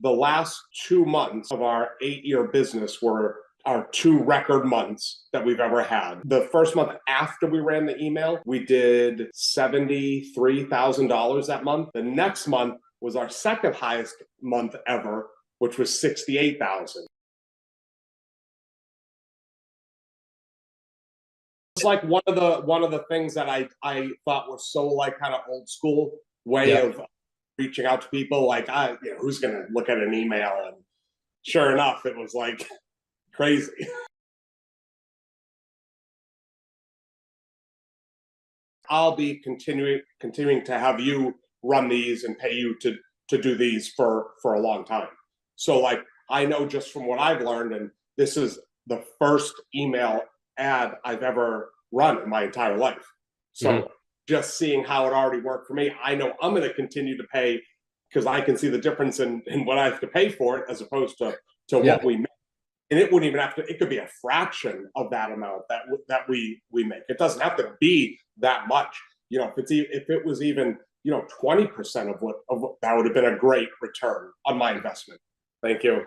The last 2 months of our 8-year business were our two record months that we've ever had. The first month after we ran the email, we did $73,000 that month. The next month was our second highest month ever, which was 68,000. It's like one of the things that I thought was so like kind of old school way Yeah. of reaching out to people. Like who's gonna look at an email? And sure enough, it was like crazy. I'll be continuing to have you run these and pay you to do these for a long time. So like I know just from what I've learned, and this is the first email ad I've ever run in my entire life. Mhm. So just seeing how it already worked for me, I know I'm going to continue to pay because I can see the difference in what I have to pay for it as opposed to Yeah. what we make. And it wouldn't even have to. It could be a fraction of that amount that we make. It doesn't have to be that much. If it was even 20% of what that would have been a great return on my investment. Thank you.